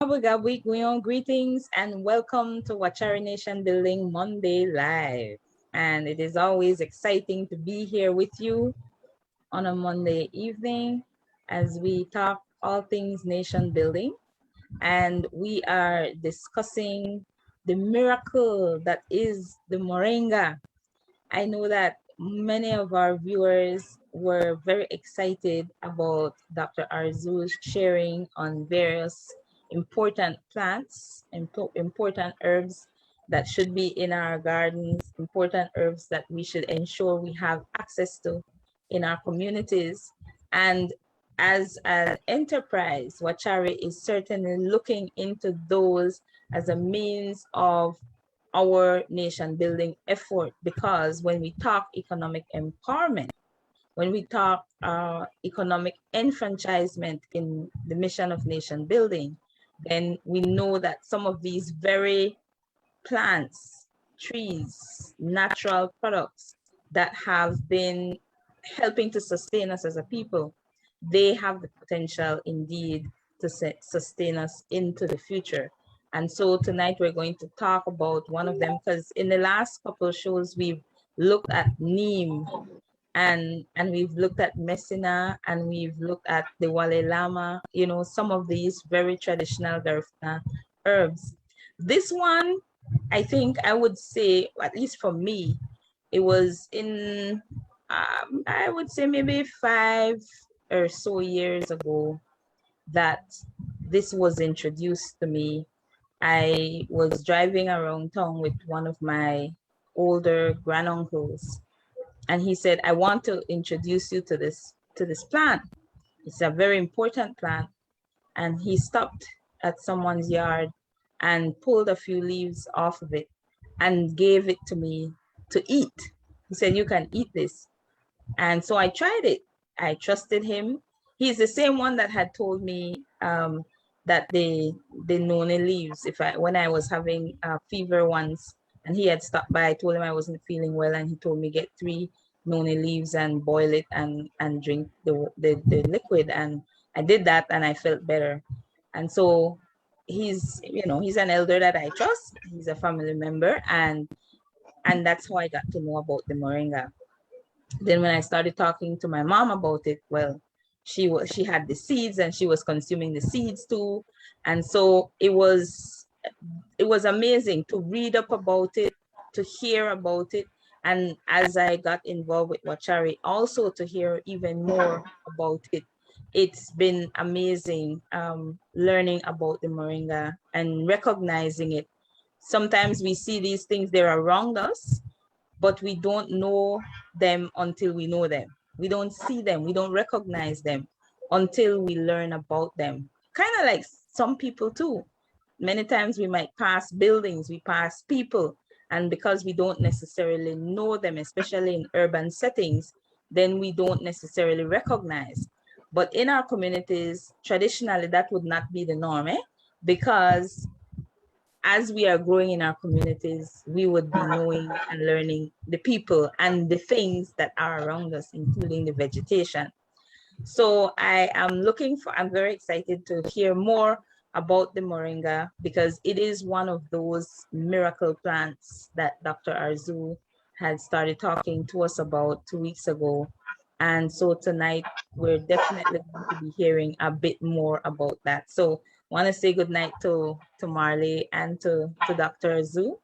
Greetings and welcome to Wachari Nation Building Monday Live. And it is always exciting to be here with you on a Monday evening as we talk all things nation building. And we are discussing the miracle that is the Moringa. I know that many of our viewers were very excited about Dr. Arzu's sharing on various important plants, important herbs that should be in our gardens, important herbs that we should ensure we have access to in our communities. And as an enterprise, Wachari is certainly looking into those as a means of our nation building effort, because when we talk economic empowerment, when we talk economic enfranchisement in the mission of nation building, then we know that some of these very plants, trees, natural products that have been helping to sustain us as a people, they have the potential indeed to sustain us into the future. And so tonight we're going to talk about one of them, because in the last couple of shows we've looked at neem and we've looked at messina and we've looked at the wale lama, you know, some of these very traditional Garifuna herbs. This one, I think I would say, at least for me, it was in, I would say maybe 5 or so years ago that this was introduced to me. I was driving around town with one of my older granduncles, and he said, I want to introduce you to this plant. It's a very important plant. And he stopped at someone's yard and pulled a few leaves off of it and gave it to me to eat. He said, you can eat this. And so I tried it. I trusted him. He's the same one that had told me that the noni leaves, when I was having fever once, and he had stopped by, I told him I wasn't feeling well, and he told me get 3 noni leaves and boil it and drink the liquid. And I did that and I felt better. And so he's an elder that I trust. He's a family member, and that's how I got to know about the moringa. Then when I started talking to my mom about it, well, she had the seeds and she was consuming the seeds too. And so it was amazing to read up about it, to hear about it. And as I got involved with Wachari, also to hear even more about it. It's been amazing learning about the moringa and recognizing it. Sometimes we see these things, they're around us, but we don't know them until we know them. We don't see them, we don't recognize them until we learn about them. Kind of like some people too. Many times we might pass buildings, we pass people, and because we don't necessarily know them, especially in urban settings, then we don't necessarily recognize. But in our communities, traditionally, that would not be the norm, because as we are growing in our communities, we would be knowing and learning the people and the things that are around us, including the vegetation. So I'm very excited to hear more about the moringa, because it is one of those miracle plants that Dr. Arzu had started talking to us about 2 weeks ago. And so tonight, we're definitely going to be hearing a bit more about that. So want to say good night to Marley and to Dr. Arzu.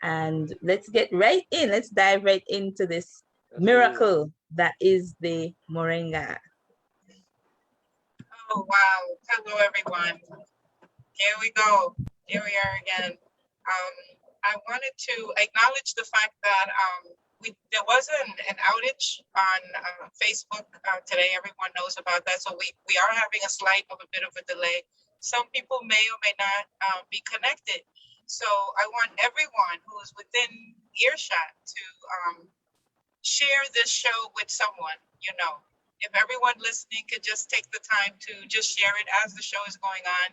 And let's get right in. Let's dive right into this miracle that is the moringa. Oh, wow. Hello, everyone. Here we go. Here we are again. I wanted to acknowledge the fact that there was an outage on Facebook today. Everyone knows about that. So we are having a bit of a delay. Some people may or may not be connected. So I want everyone who is within earshot to share this show with someone, If everyone listening could just take the time to just share it as the show is going on,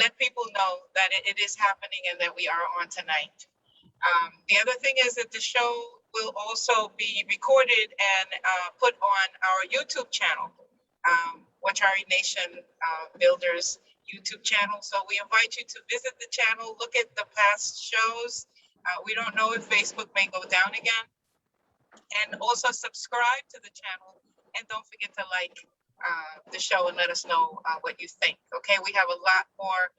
let people know that it is happening and that we are on tonight. The other thing is that the show will also be recorded and put on our YouTube channel, Wachari Nation Builders YouTube channel. So we invite you to visit the channel, look at the past shows. We don't know if Facebook may go down again. And also subscribe to the channel. And don't forget to like the show and let us know what you think. Okay, we have a lot more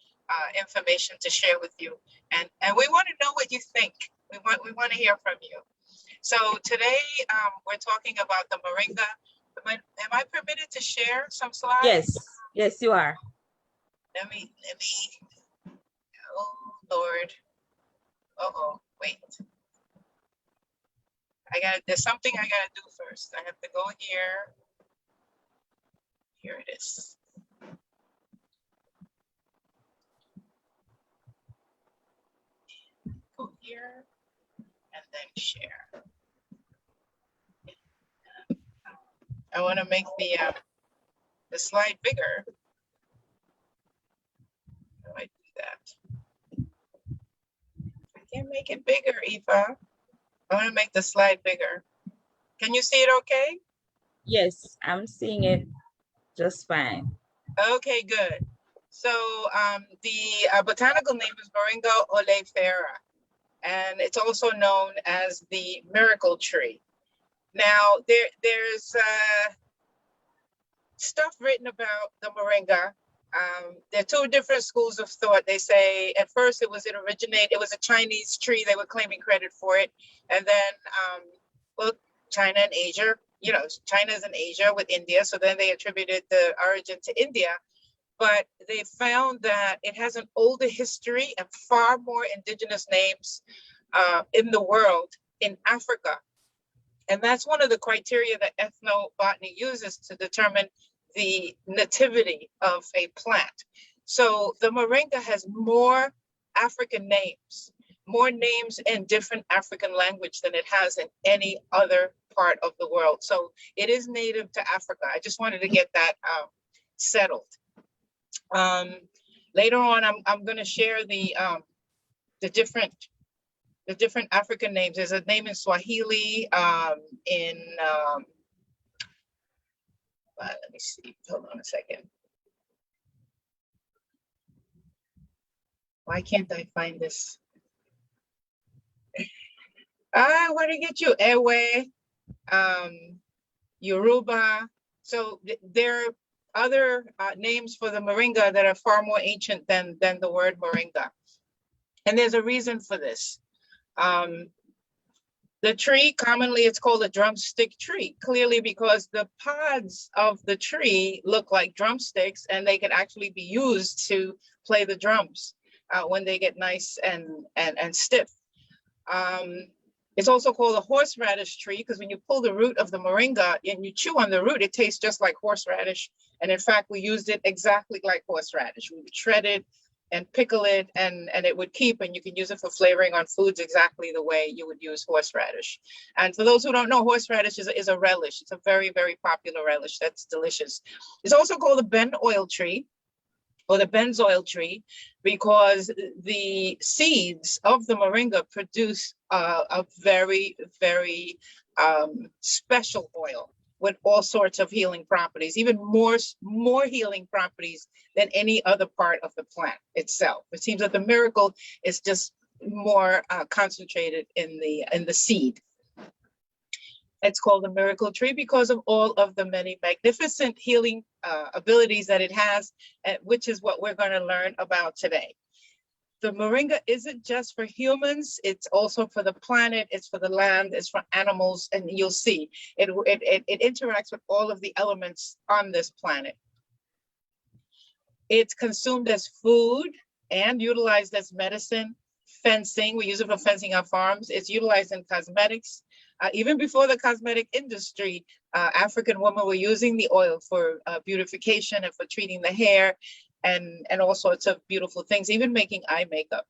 information to share with you. And we want to know what you think. We want to hear from you. So today we're talking about the Moringa. Am I permitted to share some slides? Yes, yes, you are. Let me, oh Lord. Uh-oh, wait. There's something I gotta do first. I have to go here. Here it is. Go here and then share. I want to make the slide bigger. How do I do that? I can't make it bigger, Eva. I want to make the slide bigger. Can you see it okay? Yes, I'm seeing it just fine. Okay, good. So the botanical name is Moringa oleifera, and it's also known as the miracle tree. Now, there's stuff written about the Moringa. There are two different schools of thought. They say at first it was a Chinese tree. They were claiming credit for it. And then, well, China and Asia, China's in Asia with India. So then they attributed the origin to India. But they found that it has an older history and far more indigenous names in the world, in Africa. And that's one of the criteria that ethnobotany uses to determine the nativity of a plant. So the Moringa has more African names, more names in different African language than it has in any other part of the world. So it is native to Africa. I just wanted to get that settled. Later on, I'm going to share the different African names. There's a name in Swahili, let me see, hold on a second. Why can't I find this? I want to get you Ewe, Yoruba. So there are other names for the Moringa that are far more ancient than the word Moringa. And there's a reason for this. The tree, commonly it's called a drumstick tree, clearly because the pods of the tree look like drumsticks and they can actually be used to play the drums when they get nice and stiff. It's also called a horseradish tree because when you pull the root of the Moringa and you chew on the root, it tastes just like horseradish. And in fact, we used it exactly like horseradish. We would shred it and pickle it and it would keep, and you can use it for flavoring on foods exactly the way you would use horseradish. And for those who don't know, horseradish is a relish. It's a very, very popular relish that's delicious. It's also called the ben oil tree or the benzoyl tree because the seeds of the Moringa produce a very, very special oil with all sorts of healing properties, even more healing properties than any other part of the plant itself. It seems that the miracle is just more concentrated in the seed. It's called the miracle tree because of all of the many magnificent healing abilities that it has, which is what we're going to learn about today. The Moringa isn't just for humans, it's also for the planet, it's for the land, it's for animals, and you'll see, it interacts with all of the elements on this planet. It's consumed as food and utilized as medicine, fencing, we use it for fencing our farms, it's utilized in cosmetics. Even before the cosmetic industry, African women were using the oil for beautification and for treating the hair. And all sorts of beautiful things, even making eye makeup.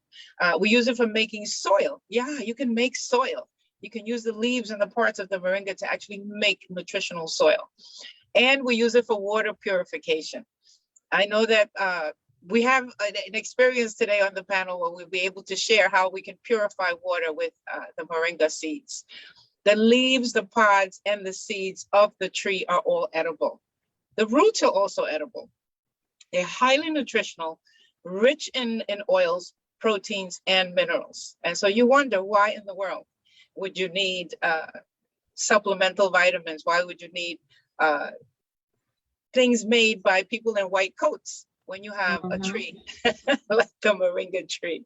We use it for making soil. Yeah, you can make soil. You can use the leaves and the parts of the Moringa to actually make nutritional soil. And we use it for water purification. I know that we have an experience today on the panel where we'll be able to share how we can purify water with the Moringa seeds. The leaves, the pods, and the seeds of the tree are all edible. The roots are also edible. They're highly nutritional, rich in oils, proteins, and minerals. And so you wonder, why in the world would you need supplemental vitamins? Why would you need things made by people in white coats when you have a tree like the moringa tree?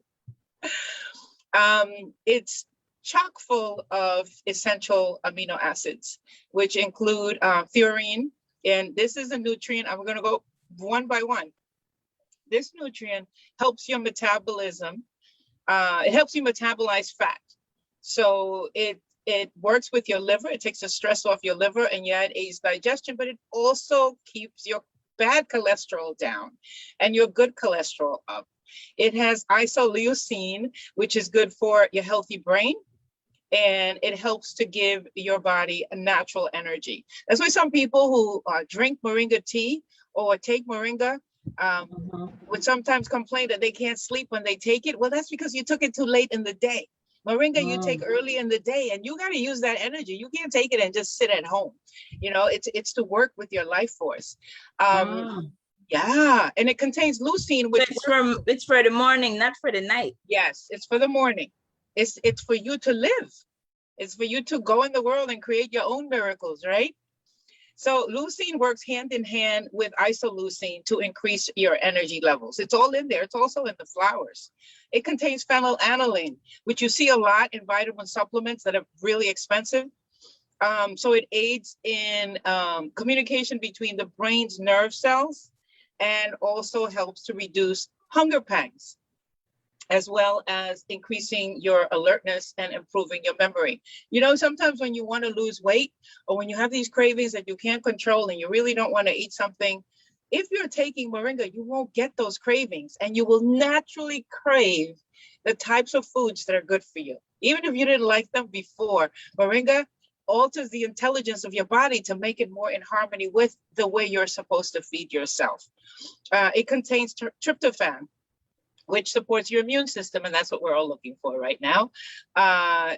It's chock full of essential amino acids, which include thurine. And this is a nutrient. I'm going to go one by one. This nutrient helps your metabolism. It helps you metabolize fat. So it works with your liver. It takes the stress off your liver, and yet it aids digestion, but it also keeps your bad cholesterol down and your good cholesterol up. It has isoleucine, which is good for your healthy brain, and it helps to give your body a natural energy. That's why some people who drink moringa tea or take moringa would sometimes complain that they can't sleep when they take it. Well, that's because you took it too late in the day. Moringa you take early in the day, and you got to use that energy. You can't take it and just sit at home. You know, it's to work with your life force. Yeah, and it contains leucine, which it's for the morning, not for the night. Yes, it's for the morning. It's for you to live. It's for you to go in the world and create your own miracles, right? So leucine works hand in hand with isoleucine to increase your energy levels. It's all in there. It's also in the flowers. It contains phenylalanine, which you see a lot in vitamin supplements that are really expensive. So it aids in communication between the brain's nerve cells, and also helps to reduce hunger pangs, as well as increasing your alertness and improving your memory. You know, sometimes when you want to lose weight, or when you have these cravings that you can't control and you really don't want to eat something, if you're taking moringa, you won't get those cravings, and you will naturally crave the types of foods that are good for you. Even if you didn't like them before, moringa alters the intelligence of your body to make it more in harmony with the way you're supposed to feed yourself. It contains tryptophan, which supports your immune system, and that's what we're all looking for right now.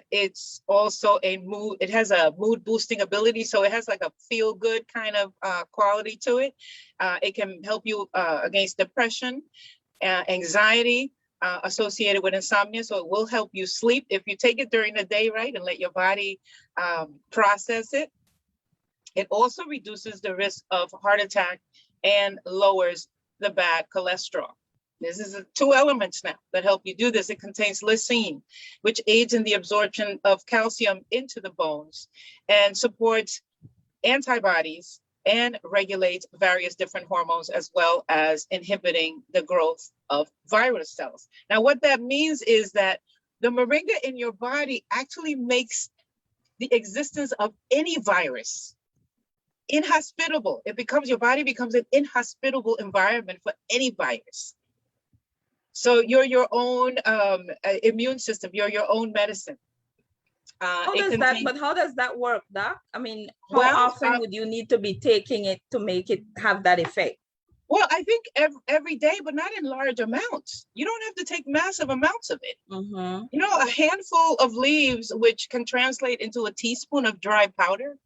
It's also it has a mood boosting ability, so it has like a feel good kind of quality to it. It can help you against depression, anxiety, associated with insomnia, so it will help you sleep if you take it during the day, right, and let your body process it. It also reduces the risk of heart attack and lowers the bad cholesterol. This is two elements now that help you do this. It contains lysine, which aids in the absorption of calcium into the bones and supports antibodies and regulates various different hormones, as well as inhibiting the growth of virus cells. Now, what that means is that the moringa in your body actually makes the existence of any virus inhospitable. Your body becomes an inhospitable environment for any virus. So you're your own immune system. You're your own medicine. How does that work, Doc? I mean, how often would you need to be taking it to make it have that effect? Well, I think every day, but not in large amounts. You don't have to take massive amounts of it. You know, a handful of leaves, which can translate into a teaspoon of dry powder.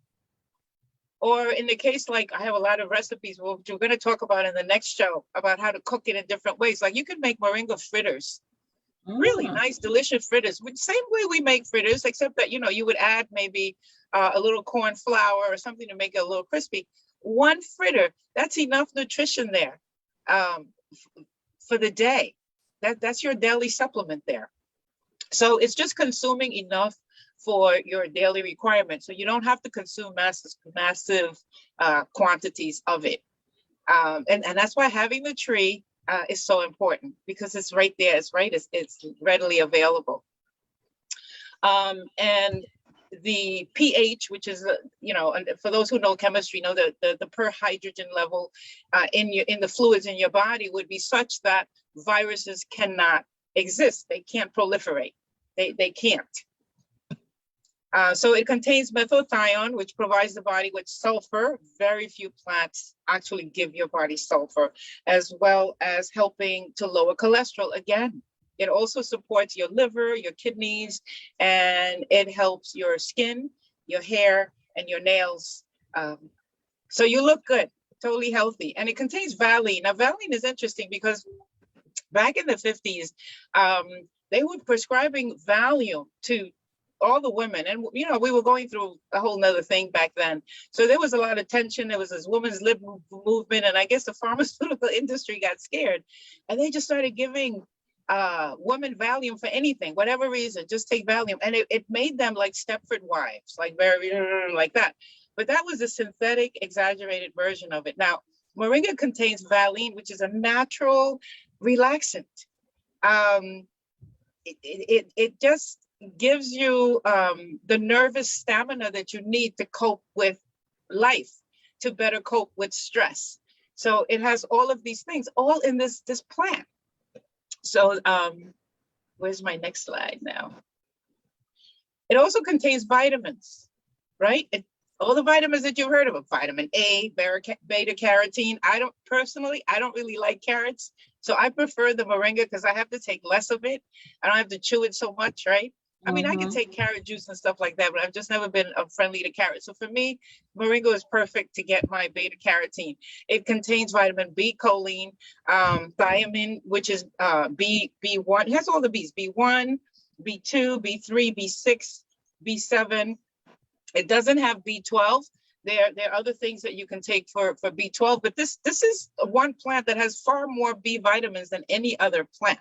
Or in the case, like I have a lot of recipes, which we're going to talk about in the next show, about how to cook it in different ways. Like you can make moringa fritters. Really nice, delicious fritters. Same way we make fritters, except that, you know, you would add maybe a little corn flour or something to make it a little crispy. One fritter, that's enough nutrition there for the day. That's your daily supplement there. So it's just consuming enough for your daily requirements. So you don't have to consume massive quantities of it. And that's why having the tree is so important, because it's right there. It's readily available. And the pH, which is, you know, and for those who know chemistry, know that the per hydrogen level in the fluids in your body would be such that viruses cannot exist. They can't proliferate. They can't. So it contains methylthione, which provides the body with sulfur. Very few plants actually give your body sulfur, as well as helping to lower cholesterol. Again, it also supports your liver, your kidneys, and it helps your skin, your hair, and your nails. So you look good. totally healthy. And it contains valine. Now, valine is interesting because back in the 50s, they were prescribing Valium to all the women. And, you know, we were going through a whole nother thing back then. So there was a lot of tension. There was this women's lib movement. And I guess the pharmaceutical industry got scared. And they just started giving women Valium for anything, whatever reason, just take Valium. And it made them like Stepford wives, like very, like that. But that was a synthetic, exaggerated version of it. Now, Moringa contains valine, which is a natural relaxant. It just gives you the nervous stamina that you need to cope with life, to better cope with stress. So it has all of these things, all in this plant. So where's my next slide now? It also contains vitamins, right? All the vitamins that you've heard of, vitamin A, beta carotene. I don't really like carrots. So I prefer the Moringa because I have to take less of it. I don't have to chew it so much, right? I mean, I can take carrot juice and stuff like that, but I've just never been friendly to carrots. So for me, Moringa is perfect to get my beta carotene. It contains vitamin B, choline, thiamine, which is B1. It has all the Bs, B1, B2, B3, B6, B7. It doesn't have B12. There are other things that you can take for B12, but this is one plant that has far more B vitamins than any other plant.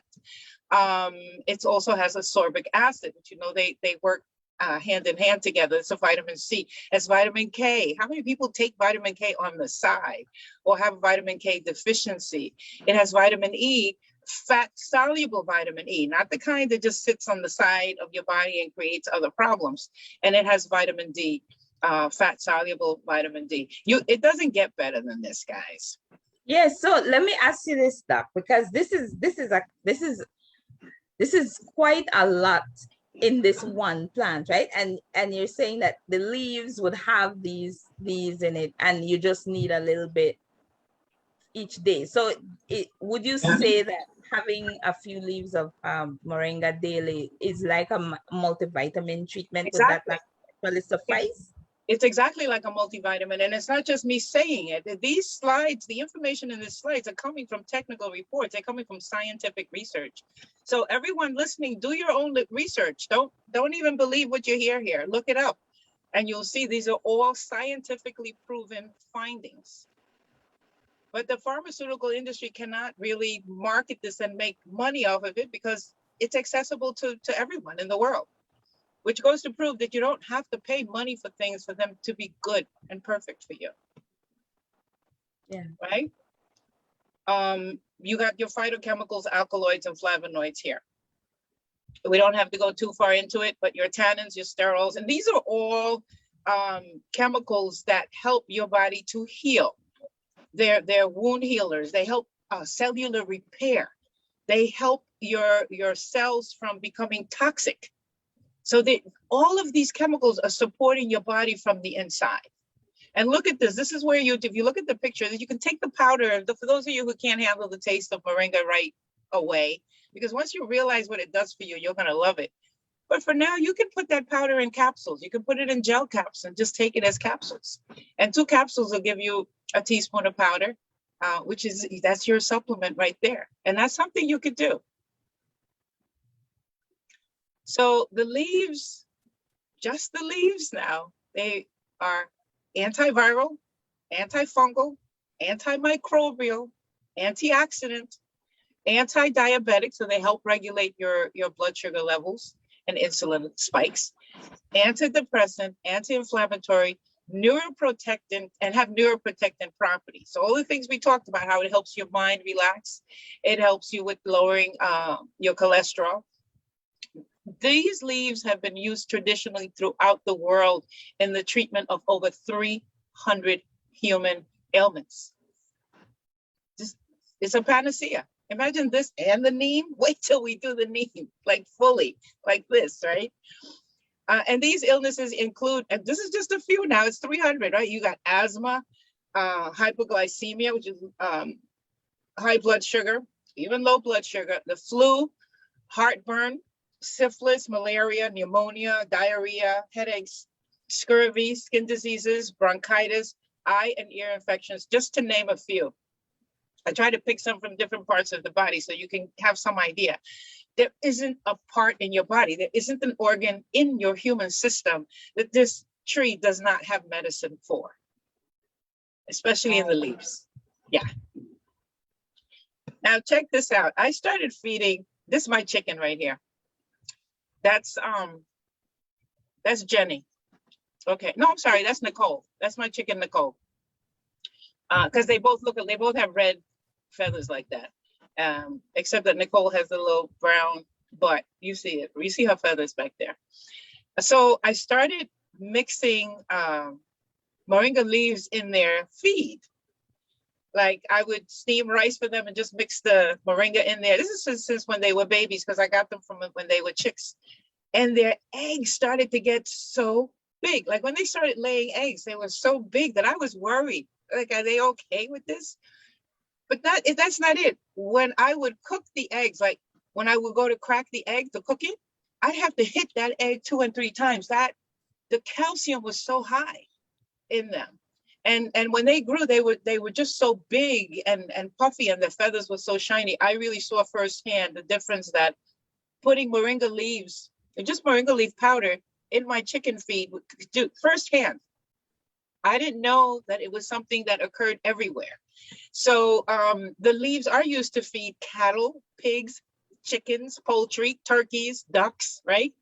It also has ascorbic acid, which, you know, they work hand in hand together. It's a vitamin C. It's vitamin K. How many people take vitamin K on the side or have vitamin K deficiency? It has vitamin E, fat soluble vitamin E, not the kind that just sits on the side of your body and creates other problems. And it has vitamin D, fat soluble vitamin D. It doesn't get better than this, guys. Yes. So let me ask you this, Doc, because this is quite a lot in this one plant, right? And you're saying that the leaves would have these in it, and you just need a little bit each day. So would you say that having a few leaves of Moringa daily is like a multivitamin treatment? Exactly. Would that suffice? It's exactly like a multivitamin, and it's not just me saying it. These slides, the information in these slides are coming from technical reports. They're coming from scientific research. So everyone listening, do your own research. Don't even believe what you hear here. Look it up, and you'll see these are all scientifically proven findings. But the pharmaceutical industry cannot really market this and make money off of it because it's accessible to everyone in the world, which goes to prove that you don't have to pay money for things for them to be good and perfect for you. Yeah. Right? You got your phytochemicals, alkaloids, and flavonoids here. We don't have to go too far into it, but your tannins, your sterols, and these are all chemicals that help your body to heal. They're wound healers. They help cellular repair. They help your cells from becoming toxic. So all of these chemicals are supporting your body from the inside. And look at this. This is where if you look at the picture, you can take the powder, for those of you who can't handle the taste of Moringa right away, because once you realize what it does for you, you're going to love it. But for now, you can put that powder in capsules. You can put it in gel caps and just take it as capsules. And 2 capsules will give you a teaspoon of powder, that's your supplement right there. And that's something you could do. So the leaves, just the leaves now, they are antiviral, antifungal, antimicrobial, antioxidant, anti-diabetic, so they help regulate your blood sugar levels and insulin spikes, antidepressant, anti-inflammatory, neuroprotectant, and have neuroprotectant properties. So all the things we talked about, how it helps your mind relax, it helps you with lowering your cholesterol. These leaves have been used traditionally throughout the world in the treatment of over 300 human ailments. It's a panacea. Imagine this and the neem. Wait till we do the neem, like fully, like this, right? And these illnesses include, and this is just a few now, it's 300, right? You got asthma, hypoglycemia, which is high blood sugar, even low blood sugar, the flu, heartburn, syphilis, malaria, pneumonia, diarrhea, headaches, scurvy, skin diseases, bronchitis, eye and ear infections, just to name a few. I try to pick some from different parts of the body so you can have some idea. There isn't a part in your body, there isn't an organ in your human system that this tree does not have medicine for, especially in the leaves. Yeah. Now check this out. I started feeding, this is my chicken right here. That's Jenny. Okay, no, I'm sorry, that's Nicole. That's my chicken, Nicole. Because they both have red feathers like that. Except that Nicole has a little brown butt. You see it. You see her feathers back there. So I started mixing moringa leaves in their feed. Like I would steam rice for them and just mix the moringa in there. This is since when they were babies, because I got them from when they were chicks. And their eggs started to get so big. Like when they started laying eggs, they were so big that I was worried. Like, are they okay with this? But that's not it. When I would cook the eggs, like when I would go to crack the egg to cook it, I'd have to hit that egg 2 and 3 times. That the calcium was so high in them. And when they grew, they were just so big and puffy, and the feathers were so shiny. I really saw firsthand the difference that putting moringa leaves, just moringa leaf powder, in my chicken feed would do firsthand. I didn't know that it was something that occurred everywhere. So the leaves are used to feed cattle, pigs, chickens, poultry, turkeys, ducks, right?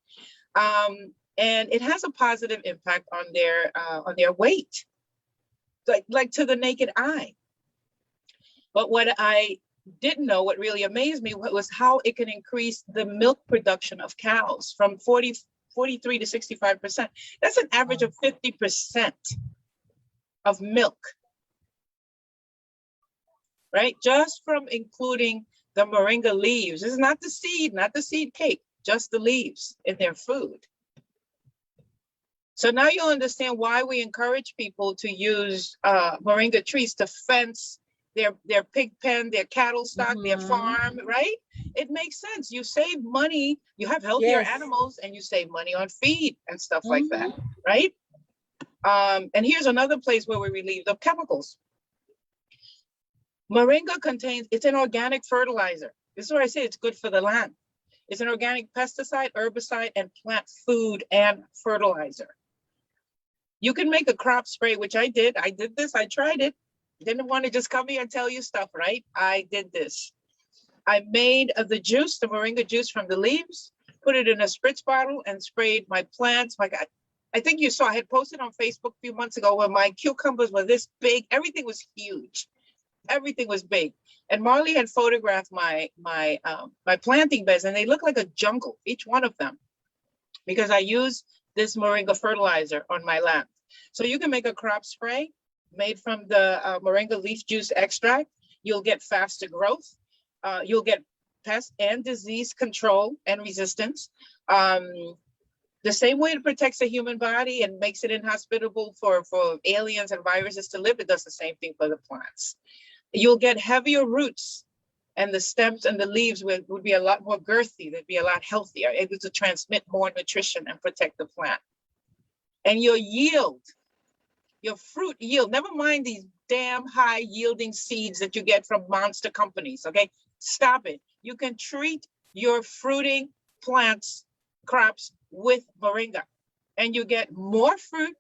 And it has a positive impact on their weight, like to the naked eye. But what I didn't know, what really amazed me, was how it can increase the milk production of cows from 43 to 65%. That's an average of 50% of milk, right? Just from including the moringa leaves. This is not the seed cake, just the leaves in their food. So now you'll understand why we encourage people to use moringa trees to fence their pig pen, their cattle stock, their farm, right? It makes sense. You save money, you have healthier animals, and you save money on feed and stuff like that, right? And here's another place where we relieve the chemicals. Moringa it's an organic fertilizer. This is where I say it's good for the land. It's an organic pesticide, herbicide, and plant food and fertilizer. You can make a crop spray, which I did. I did this, I tried it. Didn't want to just come here and tell you stuff, right? I did this. I made the juice, the moringa juice from the leaves, put it in a spritz bottle and sprayed my plants. I think you saw, I had posted on Facebook a few months ago where my cucumbers were this big. Everything was huge. Everything was big. And Marley had photographed my planting beds, and they look like a jungle, each one of them, because I use this moringa fertilizer on my land. So you can make a crop spray made from the moringa leaf juice extract. You'll get faster growth. You'll get pest and disease control and resistance. The same way it protects the human body and makes it inhospitable for aliens and viruses to live, it does the same thing for the plants. You'll get heavier roots, and the stems and the leaves would be a lot more girthy. They'd be a lot healthier, able to transmit more nutrition and protect the plant. And your yield, your fruit yield, never mind these damn high yielding seeds that you get from monster companies, okay? Stop it. You can treat your fruiting plants, crops with moringa, and you get more fruit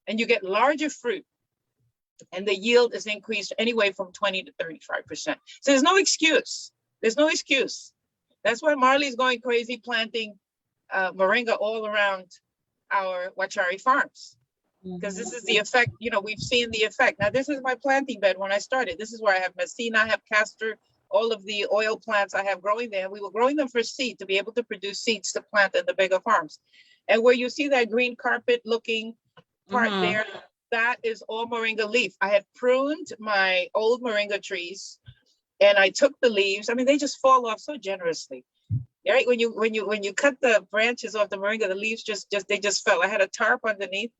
and you get larger fruit. And the yield is increased anyway from 20 to 35%. So there's no excuse. There's no excuse. That's why Marley's going crazy planting moringa all around our Wachari farms. Because this is the effect, we've seen the effect. Now, this is my planting bed when I started. This is where I have messina, I have castor, all of the oil plants I have growing there. We were growing them for seed to be able to produce seeds to plant in the bigger farms. And where you see that green carpet looking part there, that is all moringa leaf. I had pruned my old moringa trees, and I took the leaves. I mean, they just fall off so generously. Right? When you cut the branches off the moringa, the leaves just fell. I had a tarp underneath,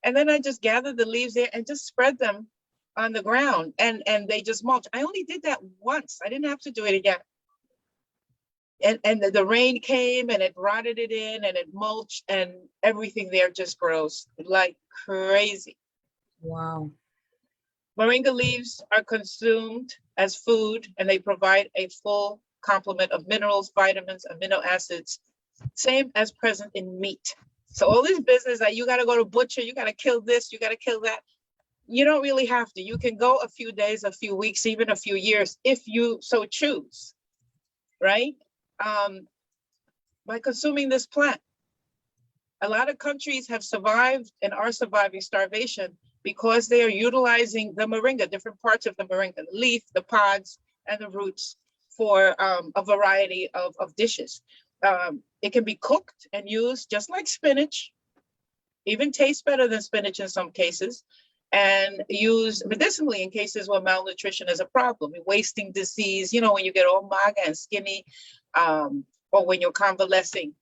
and then I just gathered the leaves there and just spread them on the ground, and they just mulch. I only did that once. I didn't have to do it again. And the rain came and it rotted it in and it mulched, and everything there just grows like crazy. Wow. Moringa leaves are consumed as food, and they provide a full complement of minerals, vitamins, amino acids, same as present in meat. So all this business that you got to go to butcher, you got to kill this, you got to kill that. You don't really have to. You can go a few days, a few weeks, even a few years, if you so choose, right? By consuming this plant. A lot of countries have survived and are surviving starvation because they are utilizing the moringa, different parts of the moringa, the leaf, the pods, and the roots for a variety of dishes. It can be cooked and used just like spinach, even tastes better than spinach in some cases, and used medicinally in cases where malnutrition is a problem, wasting disease, you know, when you get all maga and skinny, or when you're convalescing.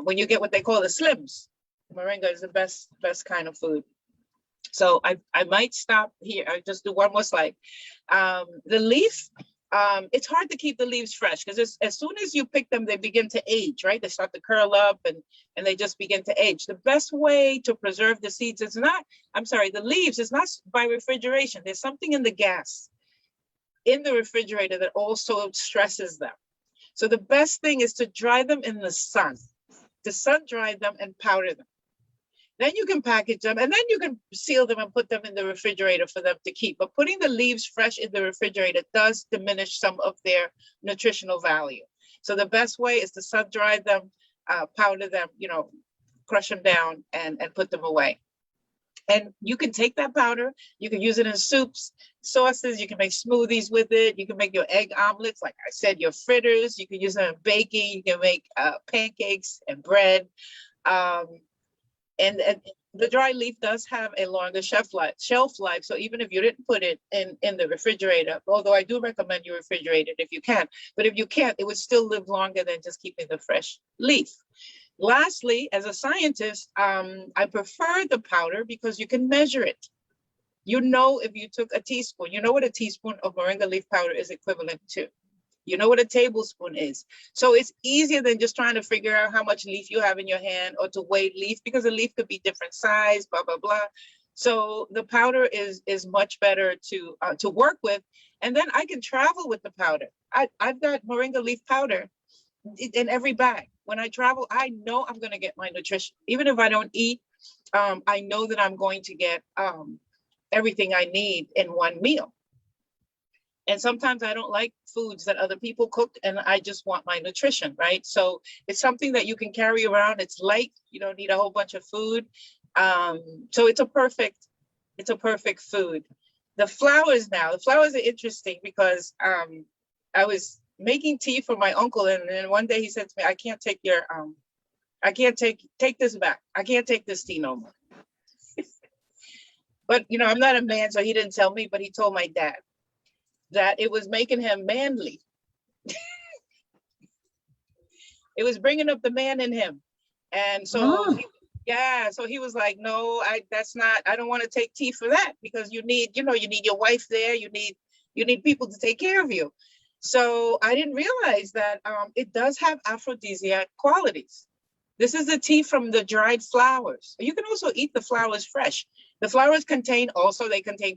When you get what they call the slims, moringa is the best kind of food. So I might stop here. I just do one more slide. The leaf, it's hard to keep the leaves fresh because as soon as you pick them, they begin to age, right? They start to curl up and they just begin to age. The best way to preserve the seeds is not, the leaves is not by refrigeration. There's something in the gas in the refrigerator that also stresses them. So the best thing is to dry them in the sun. To sun dry them and powder them. Then you can package them and then you can seal them and put them in the refrigerator for them to keep. But putting the leaves fresh in the refrigerator does diminish some of their nutritional value. So the best way is to sun dry them, powder them, you know, crush them down and put them away. And you can take that powder, you can use it in soups, sauces, you can make smoothies with it, you can make your egg omelets, like I said, your fritters, you can use them in baking, you can make pancakes and bread. And the dry leaf does have a longer shelf life. So even if you didn't put it in the refrigerator, although I do recommend you refrigerate it if you can, but if you can't, it would still live longer than just keeping the fresh leaf. Lastly, as a scientist, I prefer the powder because you can measure it. You know, if you took a teaspoon, you know what a teaspoon of moringa leaf powder is equivalent to. You know what a tablespoon is. So it's easier than just trying to figure out how much leaf you have in your hand or to weigh leaf, because a leaf could be different size, blah, blah, blah. So the powder is much better to work with. And then I can travel with the powder. I've got moringa leaf powder in every bag. When I travel, I know I'm going to get my nutrition. Even if I don't eat, I know that I'm going to get everything I need in one meal. And sometimes I don't like foods that other people cooked, and I just want my nutrition, right? So it's something that you can carry around. It's light. You don't need a whole bunch of food. So it's a perfect food. The flowers are interesting because I was making tea for my uncle, and then one day he said to me, I can't take this back. I can't take this tea no more. But, you know, I'm not a man, so he didn't tell me, but he told my dad that it was making him manly. It was bringing up the man in him. And so, so he was like, no, I don't want to take tea for that, because you need your wife there. You need people to take care of you. So I didn't realize that it does have aphrodisiac qualities. This is the tea from the dried flowers. You can also eat the flowers fresh. The flowers contain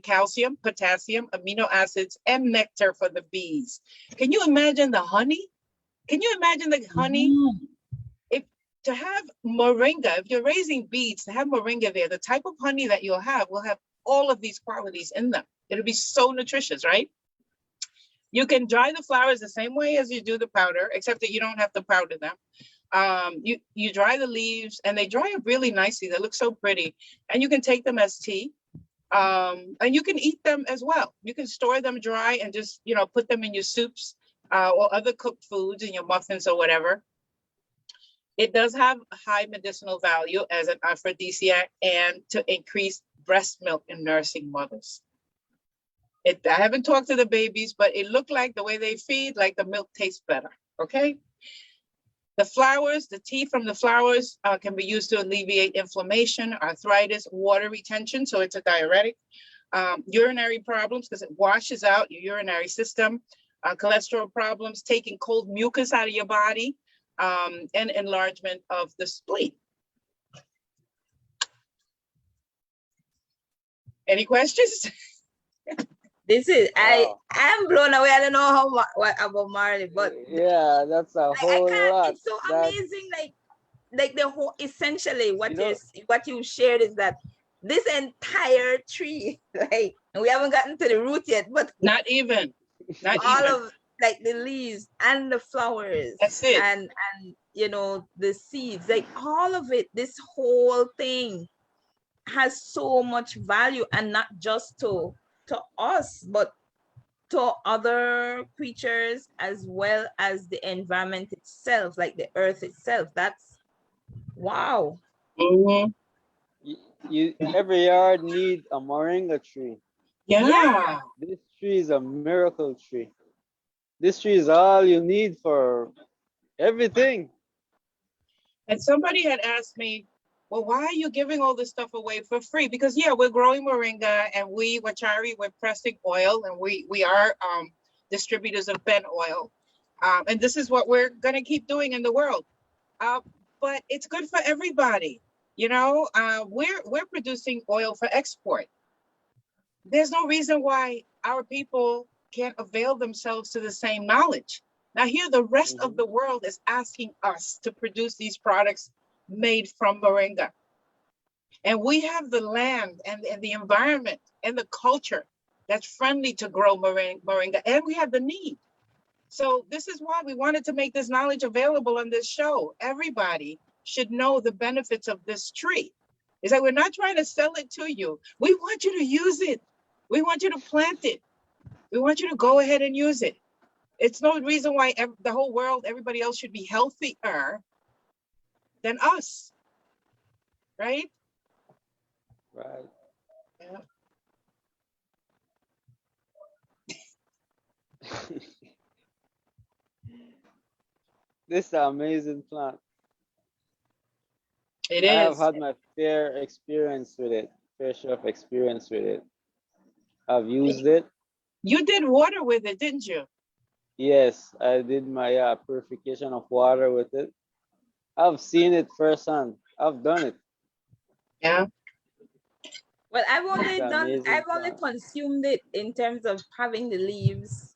calcium, potassium, amino acids, and nectar for the bees. Can you imagine the honey? Can you imagine the honey? To have moringa, if you're raising bees, to have moringa there, the type of honey that you'll have will have all of these qualities in them. It'll be so nutritious, right? You can dry the flowers the same way as you do the powder, except that you don't have to powder them. You dry the leaves, and they dry up really nicely. They look so pretty, and you can take them as tea, and you can eat them as well. You can store them dry and just put them in your soups or other cooked foods, in your muffins or whatever. It does have high medicinal value as an aphrodisiac and to increase breast milk in nursing mothers. I haven't talked to the babies, but it looked like the way they feed, like the milk tastes better. Okay. The flowers, the tea from the flowers can be used to alleviate inflammation, arthritis, water retention. So it's a diuretic. Urinary problems, because it washes out your urinary system. Cholesterol problems, taking cold mucus out of your body, and enlargement of the spleen. Any questions? This is Wow. I'm blown away. I don't know what about Marley, but Yeah, that's a I whole can't. lot. It's so That amazing. Like the whole essentially you what know. you shared is that this entire tree, like, and we haven't gotten to the root yet, but Not even. Not all even. of like the leaves and the flowers That's it. and the seeds, like all of it, this whole thing has so much value, and not just to us, but to other creatures as well as the environment itself, like the earth itself. That's wow. Mm-hmm. You every yard need a moringa tree. Yeah. Yeah. This tree is a miracle tree. This tree is all you need for everything. And somebody had asked me, well, why are you giving all this stuff away for free? Because yeah, we're growing moringa, and Wachari, we're pressing oil, and we are distributors of pen oil. And this is what we're gonna keep doing in the world. Uh, but it's good for everybody. We're producing oil for export. There's no reason why our people can't avail themselves to the same knowledge. Now, here, the rest of Hmm. the world is asking us to produce these products made from moringa. And we have the land and the environment and the culture that's friendly to grow moringa, and we have the need. So, this is why we wanted to make this knowledge available on this show. Everybody should know the benefits of this tree. It's like we're not trying to sell it to you, we want you to use it. We want you to plant it. We want you to go ahead and use it. It's no reason why the whole world, everybody else should be healthier than us, right? Right. Yeah. This is an amazing plant. It I have is. had my fair experience with it, fair share of experience with it. I've used it. You did water with it, didn't you? Yes, I did my purification of water with it. I've seen it firsthand. I've done it. Yeah. Well, It's an amazing I've only plant. consumed it in terms of having the leaves.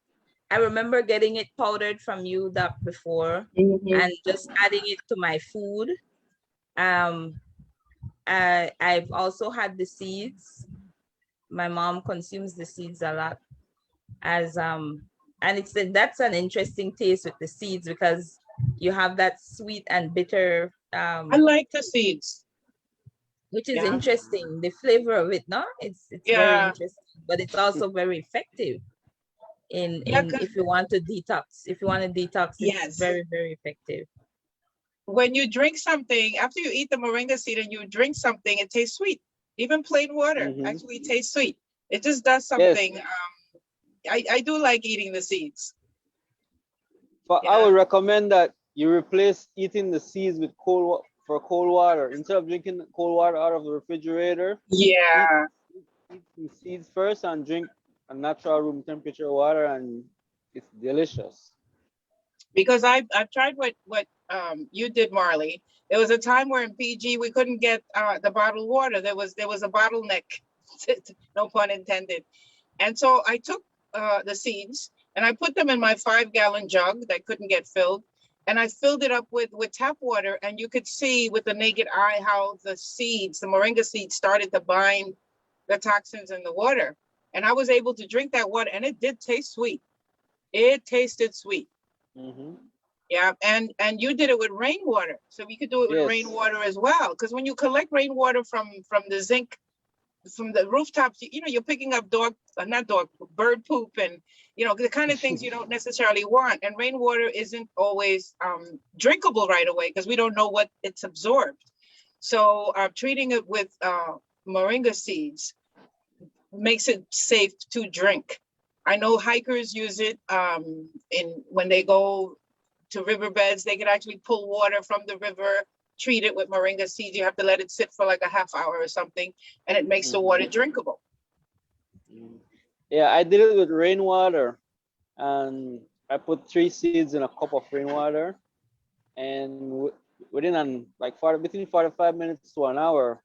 I remember getting it powdered from you that before Mm-hmm. and just adding it to my food. Um, I've also had the seeds. My mom consumes the seeds a lot as and that's an interesting taste with the seeds because you have that sweet and bitter I like the seeds. which is Yeah. interesting. The flavor of it, no, it's very Yeah. interesting, but it's also very effective Yeah. in if you want to detox. If you want to detox, it's Yes. very very effective. When you drink something, after you eat the moringa seed and you drink something, it tastes sweet. Even plain water Hmm. actually tastes sweet. It just does Yes, something. I do like eating the seeds. but I Yeah. would recommend that you replace eating the seeds with for cold water. Instead of drinking cold water out of the refrigerator, eat Yeah. eat some seeds first and drink a natural room temperature water, and it's delicious. Because I've tried what you did, Marley. There was a time where in PG we couldn't get the bottled water. There was a bottleneck, no pun intended. And so I took the seeds and I put them in my 5 gallon jug that couldn't get filled. And I filled it up with tap water. And you could see with the naked eye how the seeds, the moringa seeds, started to bind the toxins in the water. And I was able to drink that water, and it did taste sweet. It tasted sweet. Hmm. Yeah, and you did it with rainwater, so we could do it with Yes. rainwater as well. Because when you collect rainwater from the zinc from the rooftops, you're picking up not dog, bird poop, and the kind of things you don't necessarily want. And rainwater isn't always drinkable right away because we don't know what it's absorbed. So treating it with moringa seeds makes it safe to drink. I know hikers use it in when they go to riverbeds. They can actually pull water from the river, treat it with moringa seeds. You have to let it sit for like a half hour or something, and it makes the water Hmm. drinkable. Yeah, I did it with rainwater, and I put 3 seeds in a cup of rainwater, and within like between 45 minutes to an hour,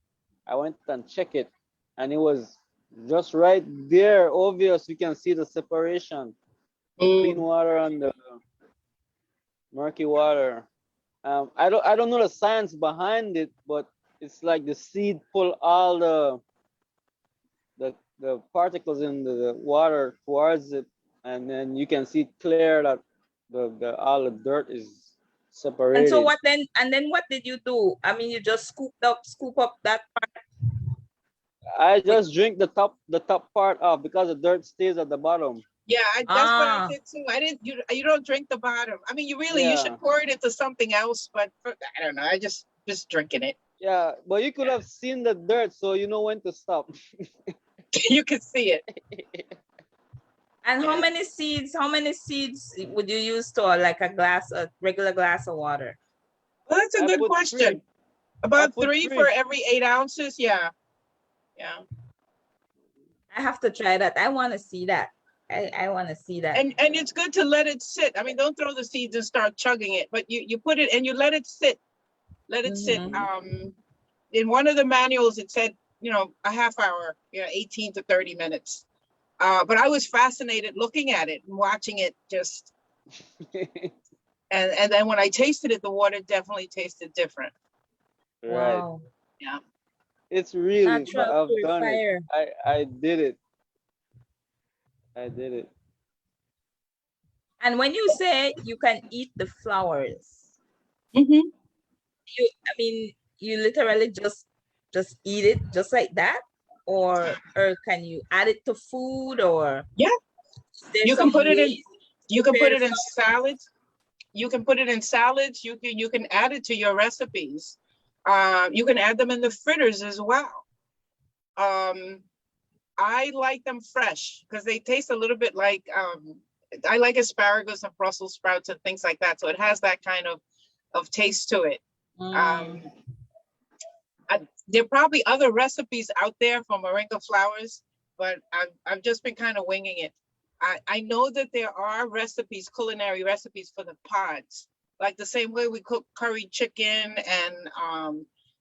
I went and checked it, and it was Just right there, obvious, you can see the separation, the clean Mm. water and the murky water. I don't know the science behind it, but it's like the seed pull all the particles in the water towards it, and then you can see clear that the all the dirt is And so separated. what then? And then what did you do? I mean, you just scoop up that part I with just drink the top part off because the dirt stays at the bottom. Yeah, that's what I ah. did too. I didn't. You don't drink the bottom. I mean, you should Yeah, pour it into something else. But I don't know. I just drinking it. yeah, but you could Yeah, have seen the dirt, so you know when to stop. you can see it. And Yeah. how many seeds would you use to like a regular glass of water? Well, that's a I good put three. question. I About put three for three. every 8 ounces. Yeah, yeah. I have to try that. I want to see that. I want to see that. And it's good to let it sit. I mean, don't throw the seeds and start chugging it, but you put it and you let it sit. Let it sit. Mm-hmm. In one of the manuals, it said, a half hour, 18 to 30 minutes. But I was fascinated looking at it and watching it just, and then when I tasted it, the water definitely tasted different. Right. Wow. Yeah. It's really, Natural I've done it. purifier. I did it. I did it. And when you say you can eat the flowers, Mm-hmm. I mean, you literally just eat it just like that, or can you add it to food, or Yeah. there's You can some put it in, ways to you can prepare put the it in flour? salads. You can put it in salads. You can add it to your recipes. You can add them in the fritters as well. Um, I like them fresh because they taste a little bit like I like asparagus and Brussels sprouts and things like that. So it has that kind of taste to it. Mm, Um, there are probably other recipes out there for moringa flowers, but I've just been kind of winging it. I know that there are recipes, culinary recipes for the pods, like the same way we cook curry chicken and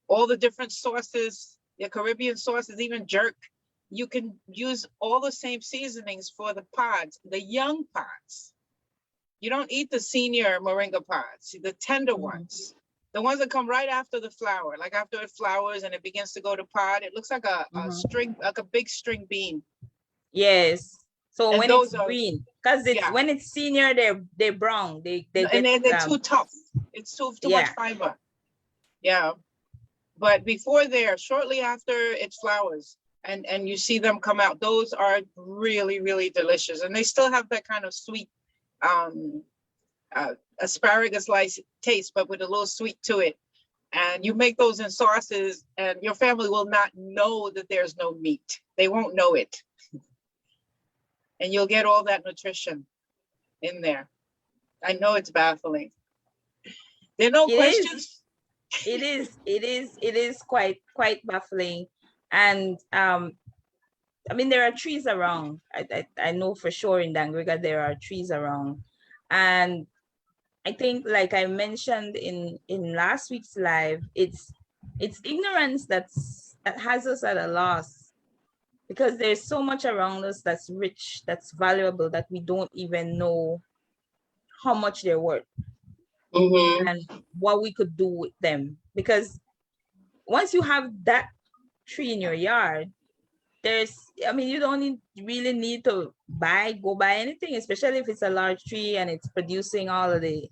all the different sauces, the Caribbean sauces, even jerk. You can use all the same seasonings for the pods, the young pods. You don't eat the senior moringa pods, the tender mm, ones. The ones that come right after the flower, like after it flowers and it begins to go to pod, it looks like a mhm. string, like a big string bean. Yes. So And when it's those are, green, because it's yeah, when it's senior, they're brown. They and get then they're too tough. It's too much yeah. fiber. Yeah. But before there, shortly after it flowers, and you see them come out, those are really, really delicious. And they still have that kind of sweet um, asparagus like taste, but with a little sweet to it. And you make those in sauces, and your family will not know that there's no meat. They won't know it. And you'll get all that nutrition in there. I know it's baffling. There are no It is. questions. It is quite baffling. And I mean, there are trees around. I know for sure in Dangriga there are trees around. And I think, like I mentioned in last week's live, it's ignorance that has us at a loss, because there's so much around us that's rich, that's valuable, that we don't even know how much they're worth Mm-hmm. and what we could do with them. Because once you have that tree in your yard, there's I mean, you don't really need to go buy anything, especially if it's a large tree and it's producing all of the,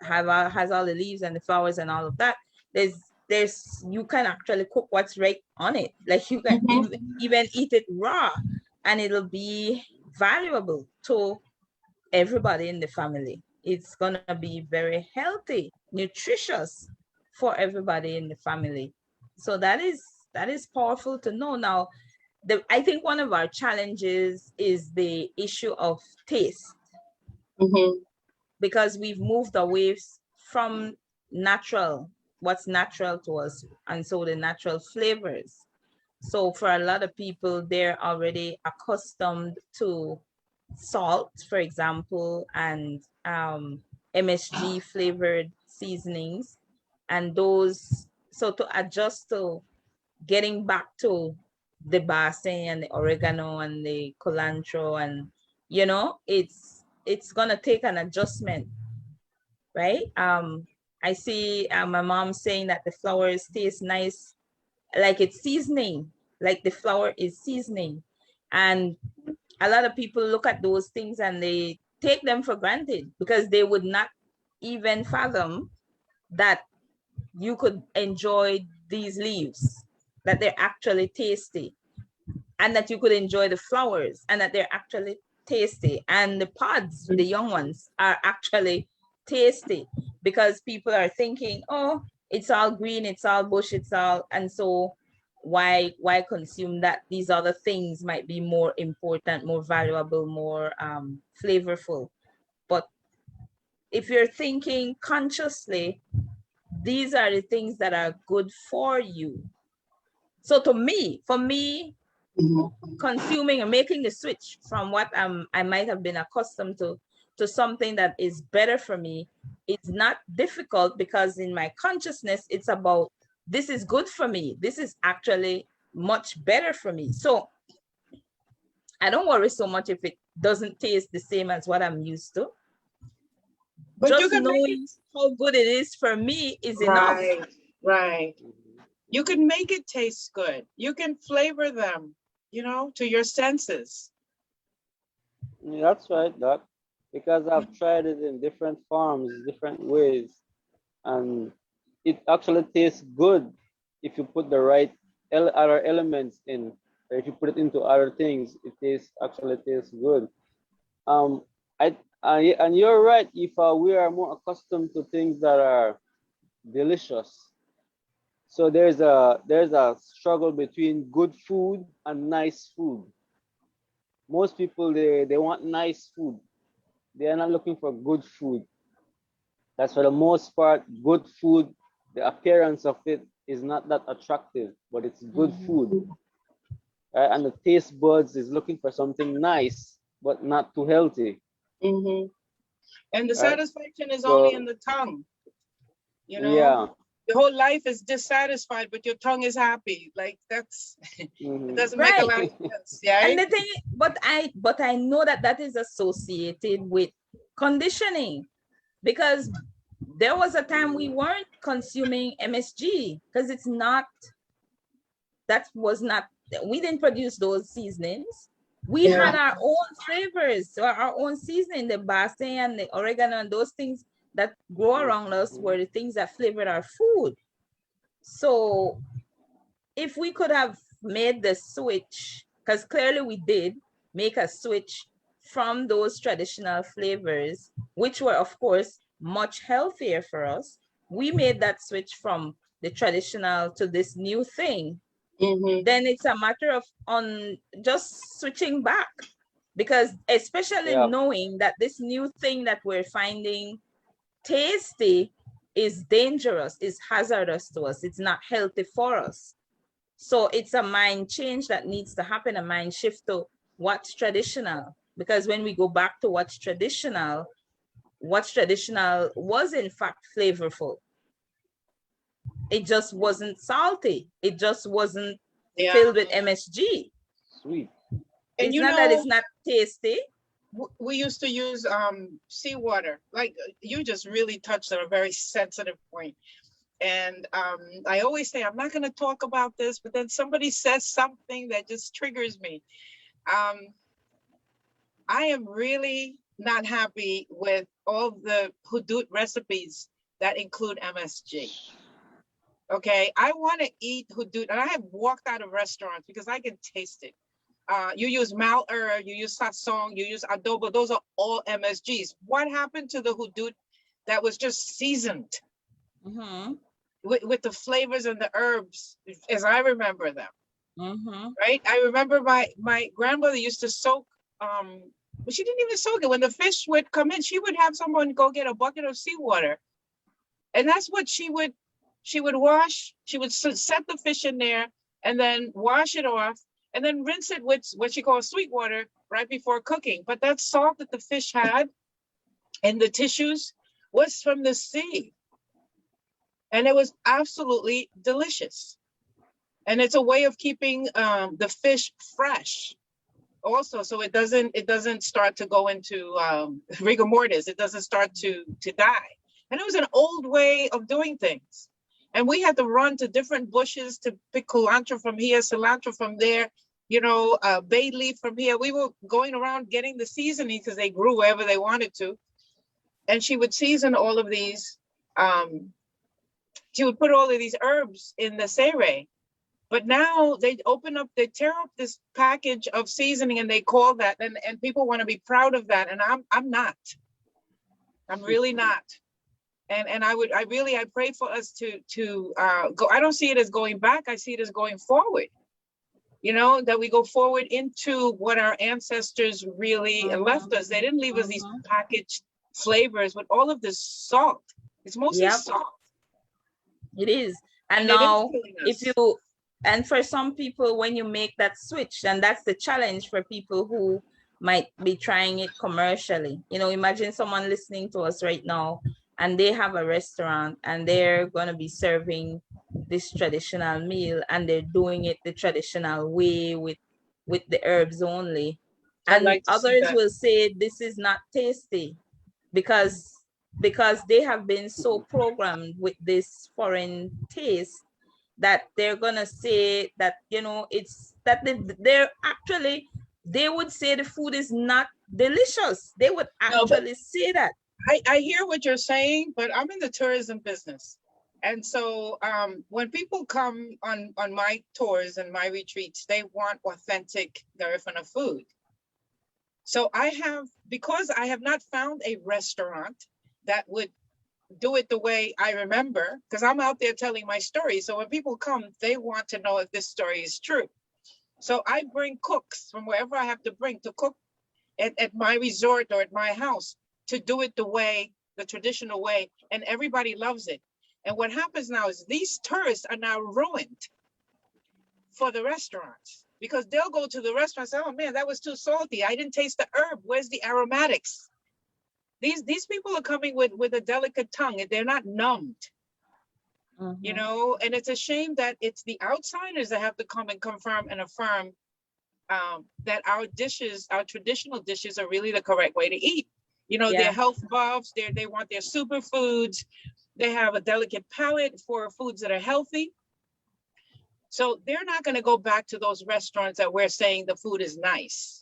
has all the leaves and the flowers and all of that. There's you can actually cook what's right on it. Like, you can Mm-hmm. even eat it raw, and it'll be valuable to everybody in the family. It's gonna be very healthy, nutritious for everybody in the family. So that is powerful to know. Now, I think one of our challenges is the issue of taste, Mm-hmm. because we've moved away from what's natural to us, and so the natural flavors. So for a lot of people, they're already accustomed to salt, for example, and MSG flavored seasonings, and those. So to adjust to getting back to the basil and the oregano and the cilantro, and you know, it's gonna take an adjustment, right? I see my mom saying that the flowers taste nice, like it's seasoning, like the flour is seasoning. And a lot of people look at those things and they take them for granted because they would not even fathom that you could enjoy these leaves, that they're actually tasty, and that you could enjoy the flowers and that they're actually tasty. And the pods, the young ones, are actually tasty because people are thinking, oh, it's all green, it's all bush, it's all, and so why consume that? These other things might be more important, more valuable, more flavorful. But if you're thinking consciously, these are the things that are good for you. So to me, for me, consuming and making the switch from what I might have been accustomed to something that is better for me, it's not difficult because in my consciousness, it's about this is good for me. This is actually much better for me. So I don't worry so much if it doesn't taste the same as what I'm used to. But you Just can make knowing how good it is for me is it enough. right. You can make it taste good. You can flavor them, you know, to your senses. Yeah, that's right, Doc. Because I've tried it in different forms, different ways, and it actually tastes good if you put the right other elements in. Or if you put it into other things, it actually tastes good. Um, and you're right. If we are more accustomed to things that are delicious, so there's a struggle between good food and nice food. Most people they want nice food. They are not looking for good food. That's for the most part, good food, the appearance of it is not that attractive, but it's good food. Right? And the taste buds is looking for something nice, but not too healthy. Mm-hmm. And the Right? satisfaction is only in So, the tongue, you know? yeah. Your whole life is dissatisfied, but your tongue is happy. Like that's, it Hmm. doesn't make a Right. lot of sense, yeah? And the thing, but I know that that is associated with conditioning, because there was a time we weren't consuming MSG because it's not, that was not, we didn't produce those seasonings. We had Yeah. our own flavors, so our own seasoning, the basil and the oregano and those things that grow around us were the things that flavored our food. So if we could have made the switch, because clearly we did make a switch from those traditional flavors, which were, of course, much healthier for us. We made that switch from the traditional to this new thing. Mm-hmm. Then it's a matter of on just switching back, because especially Yeah. knowing that this new thing that we're finding tasty is dangerous, is hazardous to us, it's not healthy for us. So it's a mind change that needs to happen, a mind shift to what's traditional. Because when we go back to what's traditional was in fact flavorful. It just wasn't salty. It just wasn't Yeah. filled with MSG. Sweet. And It's you not that know, it's not tasty. we used to use seawater. Like you just really touched on a very sensitive point. And I always say, I'm not going to talk about this, but then somebody says something that just triggers me. Um, I am really not happy with all the hudut recipes that include MSG. Okay, I want to eat hudut, and I have walked out of restaurants because I can taste it. You use mal'er, you use sasong, you use adobo. Those are all MSGs. What happened to the hudut that was just seasoned with the flavors and the herbs, as I remember them? Right? I remember my grandmother used to soak. But she didn't even soak it. When the fish would come in, she would have someone go get a bucket of seawater, and that's what she would wash. She would set the fish in there and then wash it off and then rinse it with what she calls sweet water right before cooking. But that salt that the fish had in the tissues was from the sea. And it was absolutely delicious. And it's a way of keeping the fish fresh also, so it doesn't start to go into rigor mortis. It doesn't start to die. And it was an old way of doing things. And we had to run to different bushes to pick culantro from here, cilantro from there, bay leaf from here. We were going around getting the seasoning because they grew wherever they wanted to. And she would season all of these. She would put all of these herbs in the sere. But now they tear up this package of seasoning and they call that, and people want to be proud of that. And I'm not. I'm really not. And I pray for us to go. I don't see it as going back. I see it as going forward. That we go forward into what our ancestors really left us. They didn't leave us these packaged flavors with all of this salt. It's mostly salt. It is. And now, and for some people, when you make that switch, and that's the challenge for people who might be trying it commercially. Imagine someone listening to us right now, and they have a restaurant, and they're going to be serving this traditional meal, and they're doing it the traditional way with the herbs only. And others will say this is not tasty because they have been so programmed with this foreign taste that they're gonna say that it's that they would say the food is not delicious. They would actually say that. I hear what you're saying, but I'm in the tourism business, and so when people come on my tours and my retreats, they want authentic Garifuna food. So because I have not found a restaurant that would do it the way I remember, because I'm out there telling my story. So when people come, they want to know if this story is true. So I bring cooks from wherever I have to bring to cook at my resort or at my house to do it the traditional way, and everybody loves it. And what happens now is these tourists are now ruined for the restaurants, because they'll go to the restaurant and say, oh man, that was too salty. I didn't taste the herb. Where's the aromatics? These people are coming with a delicate tongue, and they're not numbed, and it's a shame that it's the outsiders that have to come and confirm and affirm that our traditional dishes are really the correct way to eat. They're health buffs, they want their superfoods, they have a delicate palate for foods that are healthy. So they're not going to go back to those restaurants that we're saying the food is nice.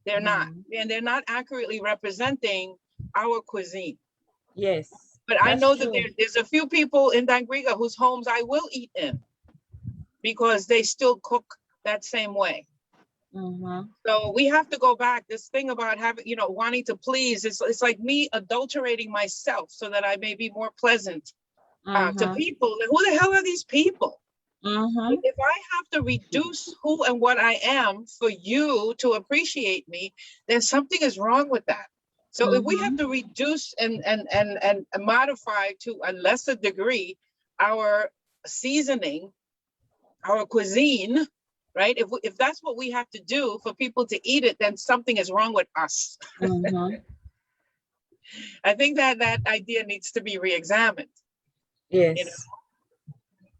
They're not, and they're not accurately representing our cuisine. Yes. But I know that there's a few people in Dangriga whose homes I will eat in because they still cook that same way. So we have to go back. This thing about having, wanting to please, it's like me adulterating myself so that I may be more pleasant to people. Who the hell are these people? If I have to reduce who and what I am for you to appreciate me, then something is wrong with that. So if we have to reduce and modify to a lesser degree our seasoning, our cuisine, right? If that's what we have to do for people to eat it, then something is wrong with us. I think that idea needs to be re-examined. Yes.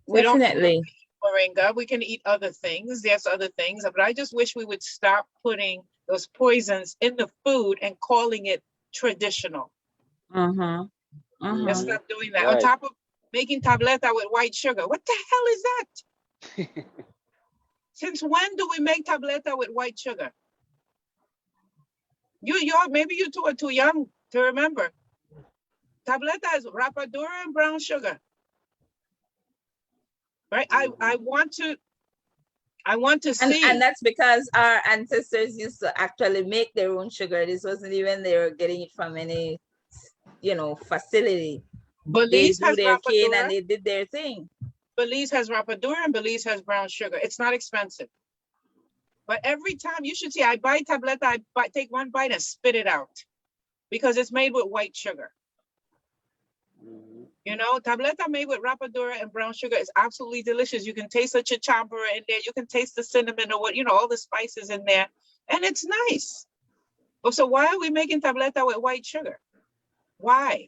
We definitely. Moringa. We can eat other things. There's other things, but I just wish we would stop putting those poisons in the food and calling it traditional. Let's stop doing that. Right. On top of making tableta with white sugar. What the hell is that? Since when do we make tableta with white sugar? Maybe you two are too young to remember. Tableta is rapadura and brown sugar. Right, I want to see, and that's because our ancestors used to actually make their own sugar. This wasn't even they were getting it from any, facility. Belize has their cane and they did their thing. Belize has rapadura and Belize has brown sugar. It's not expensive, but every time you should see, I buy tableta, I take one bite and spit it out because it's made with white sugar. Tableta made with rapadura and brown sugar is absolutely delicious. You can taste the chichambara in there. You can taste the cinnamon or all the spices in there. And it's nice. But so why are we making tableta with white sugar? Why?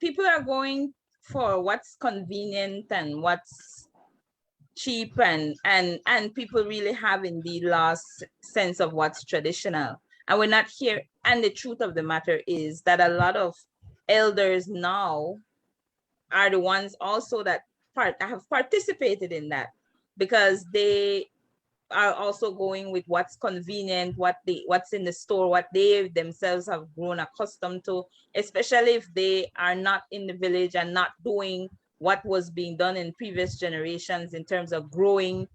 People are going for what's convenient and what's cheap, and people really have indeed lost sense of what's traditional. And we're not here. And the truth of the matter is that a lot of elders now are the ones also that have participated in that, because they are also going with what's convenient, what's in the store, what they themselves have grown accustomed to, especially if they are not in the village and not doing what was being done in previous generations in terms of growing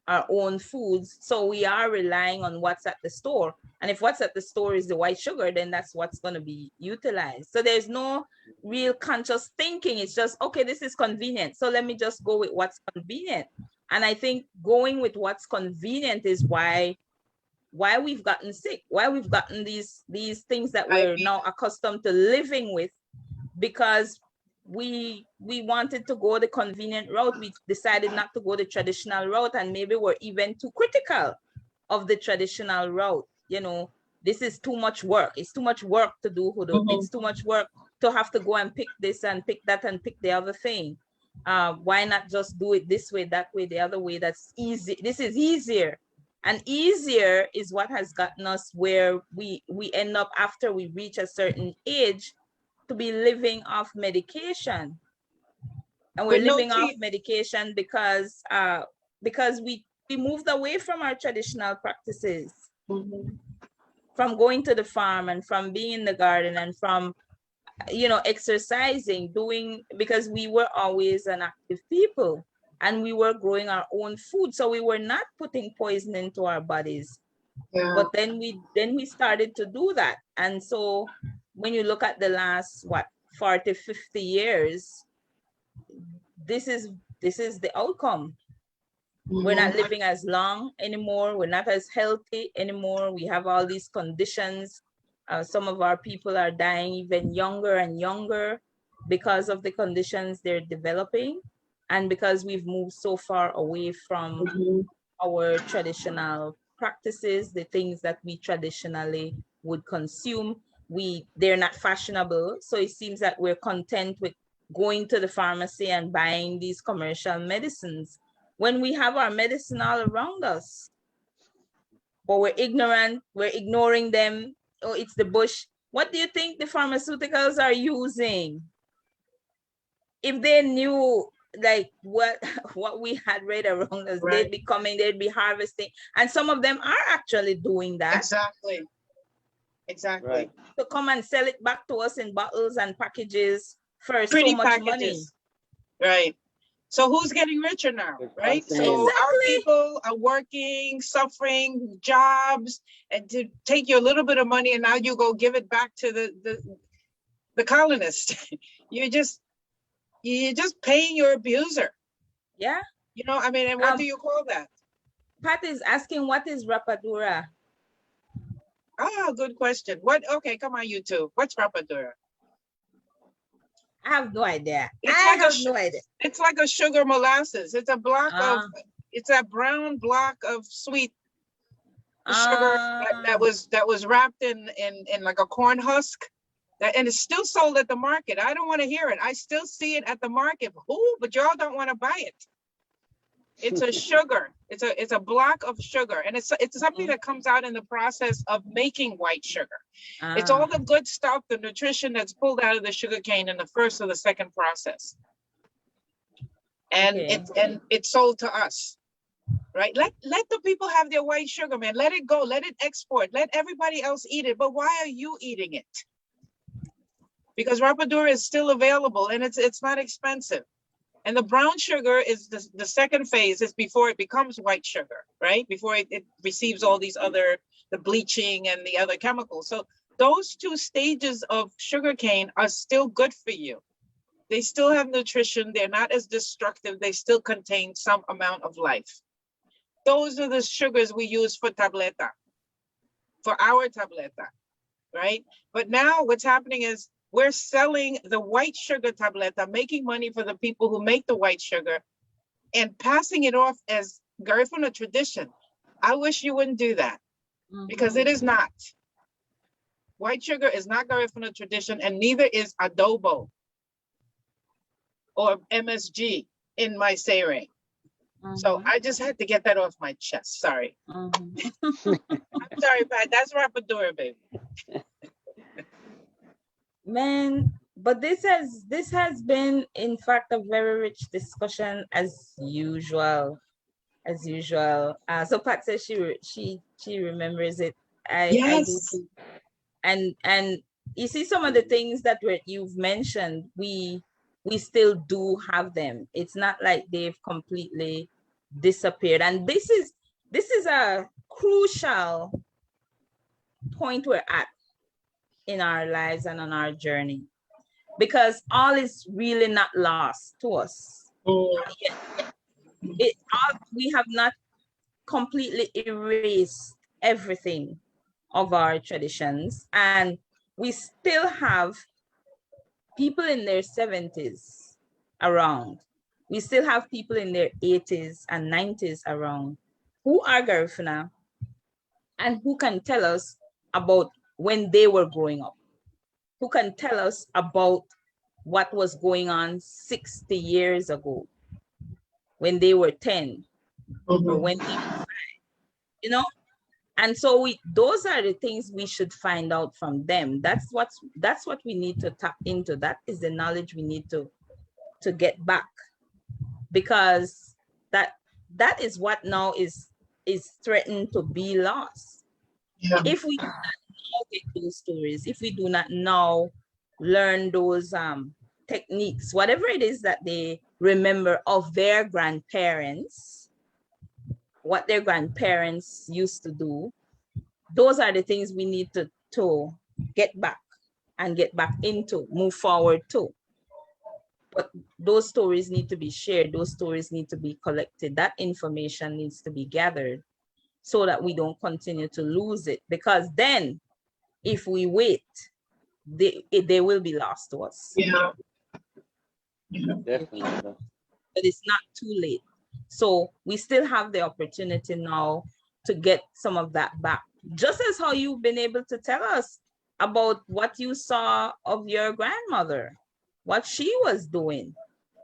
our own foods. So we are relying on what's at the store. And if what's at the store is the white sugar, then that's what's going to be utilized. So there's no real conscious thinking. It's just, okay, this is convenient, so let me just go with what's convenient. And I think going with what's convenient is why we've gotten sick, why we've gotten these things that we're now accustomed to living with, because we wanted to go the convenient route. We decided not to go the traditional route, and maybe we're even too critical of the traditional route. You know, this is too much work. It's too much work to do hudud. It's too much work to have to go and pick this and pick that and pick the other thing. Why not just do it this way, that way, the other way? That's easy. This is easier. And easier is what has gotten us where we end up after we reach a certain age to be living off medication. And we're living off medication because we moved away from our traditional practices, from going to the farm and from being in the garden and from, you know, exercising, because we were always an active people and we were growing our own food. So we were not putting poison into our bodies. Yeah. But then we started to do that. And so when you look at the last, 40, 50 years, this is the outcome. We're not living as long anymore. We're not as healthy anymore. We have all these conditions. Some of our people are dying even younger and younger because of the conditions they're developing, and because we've moved so far away from our traditional practices, the things that we traditionally would consume. They're not fashionable, so it seems that we're content with going to the pharmacy and buying these commercial medicines when we have our medicine all around us. But we're ignorant, we're ignoring them. Oh, it's the bush. What do you think the pharmaceuticals are using? If they knew like what we had read around us, right, they'd be harvesting. And some of them are actually doing that. Exactly. Right. To come and sell it back to us in bottles and packages for so much money. Right. So who's getting richer now, right? So our people are working, suffering, jobs, and to take your little bit of money and now you go give it back to the colonists. You're just paying your abuser. Yeah. You know, I mean, and what do you call that? Pat is asking, what is rapadura? Ah, good question. Okay, come on, you two. What's rapadura? I have no idea. I have no idea. It's like a sugar molasses. It's a block it's a brown block of sweet sugar that was wrapped in like a corn husk. And it's still sold at the market. I don't want to hear it. I still see it at the market. But y'all don't want to buy it. It's a sugar. It's a block of sugar, and it's something that comes out in the process of making white sugar. It's all the good stuff, the nutrition that's pulled out of the sugar cane in the first or the second process, and it's sold to us, right? Let the people have their white sugar, man. Let it go. Let it export. Let everybody else eat it. But why are you eating it? Because rapadura is still available, and it's not expensive. And the brown sugar is the second phase, is before it becomes white sugar, right? Before it receives all these the bleaching and the other chemicals. So those two stages of sugarcane are still good for you. They still have nutrition. They're not as destructive. They still contain some amount of life. Those are the sugars we use for tableta, for our tableta, right? But now what's happening is, we're selling the white sugar tableta, making money for the people who make the white sugar and passing it off as Garifuna tradition. I wish you wouldn't do that, because it is not. White sugar is not Garifuna tradition, and neither is adobo or MSG in my sayre. So I just had to get that off my chest. Sorry. Mhm. I'm sorry, Pat. That's Rapadura, baby. Man, but this has been in fact a very rich discussion as usual. As usual. So Pat says she remembers it. I do Yes. too. And you see some of the things that you've mentioned, we still do have them. It's not like they've completely disappeared. And this is a crucial point we're at in our lives and on our journey, because all is really not lost to us. We have not completely erased everything of our traditions, and we still have people in their 70s around. We still have people in their 80s and 90s around who are Garifuna and who can tell us about when they were growing up, who can tell us about what was going on 60 years ago when they were 10 or when they were 5, you know? And so those are the things we should find out from them. That's what we need to tap into. That is the knowledge we need to get back, because that is what now is threatened to be lost. Yeah. If we do not now get those stories, if we do not now learn those techniques, whatever it is that they remember of their grandparents, what their grandparents used to do, those are the things we need to get back and get back into, move forward to. But those stories need to be shared. Those stories need to be collected. That information needs to be gathered so that we don't continue to lose it. Because then, if we wait, they will be lost to us. Yeah. Definitely. But it's not too late. So we still have the opportunity now to get some of that back. Just as how you've been able to tell us about what you saw of your grandmother, what she was doing.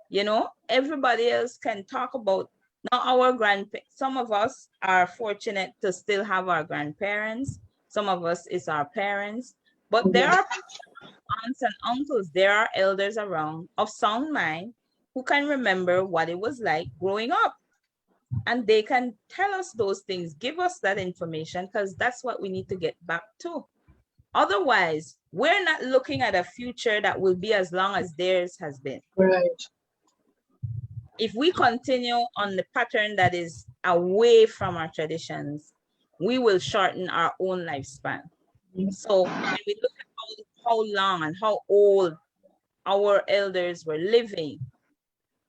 You know, everybody else can talk about now some of us are fortunate to still have our grandparents. Some of us is our parents, but there are aunts and uncles, there are elders around of sound mind who can remember what it was like growing up. And they can tell us those things, give us that information, because that's what we need to get back to. Otherwise, we're not looking at a future that will be as long as theirs has been. Right. If we continue on the pattern that is away from our traditions, we will shorten our own lifespan. So when we look at how long and how old our elders were living,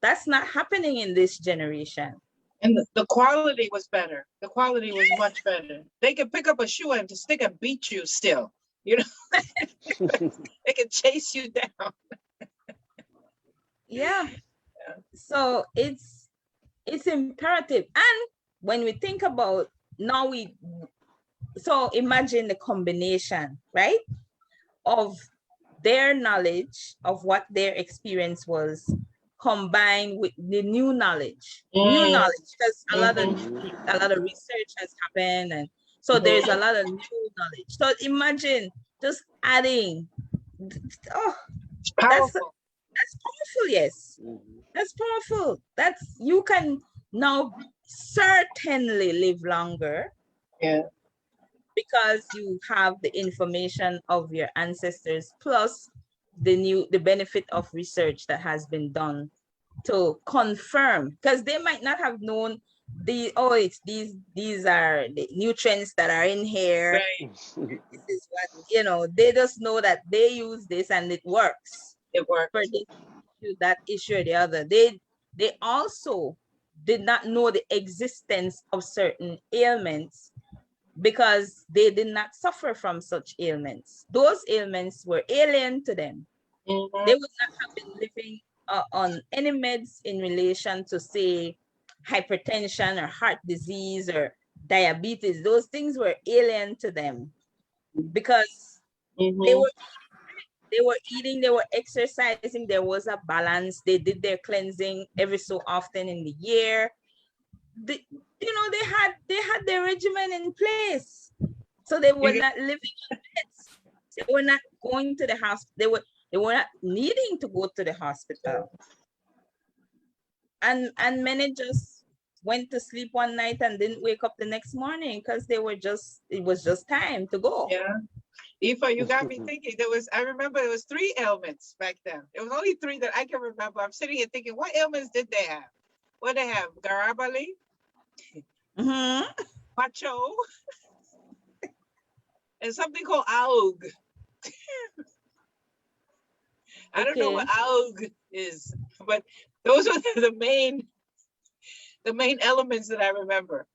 that's not happening in this generation. And the quality was better. The quality was much better. They could pick up a shoe and just stick and beat you still. You know, they could chase you down. Yeah. So it's imperative. And when we think about now, so imagine the combination, right, of their knowledge of what their experience was combined with the new knowledge, because a lot of research has happened, and so there's a lot of new knowledge. So imagine just adding, that's powerful. Yes, that's powerful. You can now certainly live longer. Yeah. Because you have the information of your ancestors, plus the benefit of research that has been done to confirm, because they might not have known these are the nutrients that are in here. Right. This is what, they just know that they use this and it works. It works. For this issue, that issue or the other. They also did not know the existence of certain ailments, because they did not suffer from such ailments. Those ailments were alien to them. They would not have been living on any meds in relation to, say, hypertension or heart disease or diabetes. Those things were alien to them, because they were eating, they were exercising, there was a balance. They did their cleansing every so often in the year. they had their regimen in place, so they were not living on beds. They were not going to the hospital. They were not needing to go to the hospital, and many just went to sleep one night and didn't wake up the next morning because it was just time to go. Yeah. Aoife, you got me thinking. I remember there was 3 ailments back then. There was only 3 that I can remember. I'm sitting here thinking, what ailments did they have? What did they have? Garabali, Pacho, and something called aug. I don't know what aug is, but those are the main elements that I remember.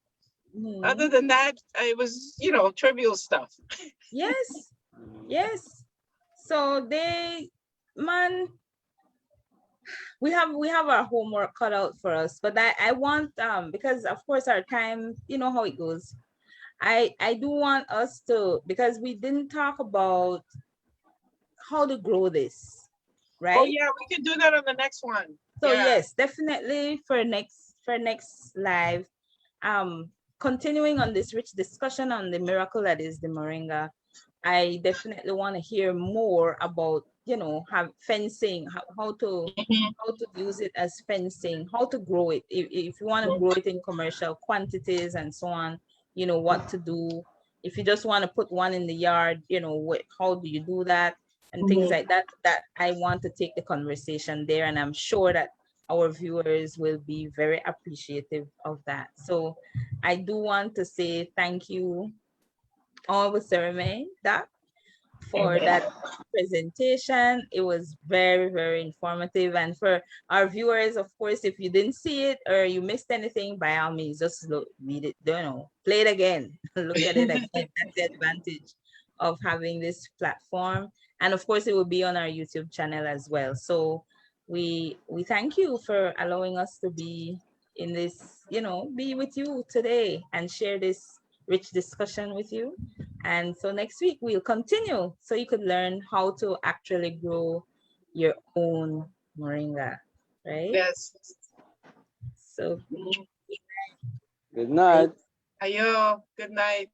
Other than that, it was, trivial stuff. Yes. Yes. So we have our homework cut out for us, but I want, because of course our time, you know how it goes. I do want us to, because we didn't talk about how to grow this, right? Oh yeah, we can do that on the next one. So yes, definitely for next live, continuing on this rich discussion on the miracle that is the Moringa, I definitely want to hear more about, have fencing, how to use it as fencing, how to grow it. If you want to grow it in commercial quantities and so on, what to do. If you just want to put one in the yard, how do you do that? And things like that I want to take the conversation there. And I'm sure that our viewers will be very appreciative of that. So I do want to say thank you, all ceremony, Doc, for that presentation. It was very, very informative. And for our viewers, of course, if you didn't see it or you missed anything, by all means, just read it, play it again, look at it again. That's the advantage of having this platform. And of course, it will be on our YouTube channel as well. So we thank you for allowing us to be in this, be with you today and share this rich discussion with you. And so next week we'll continue so you could learn how to actually grow your own moringa, right? Yes. So good night. Ayo, good night.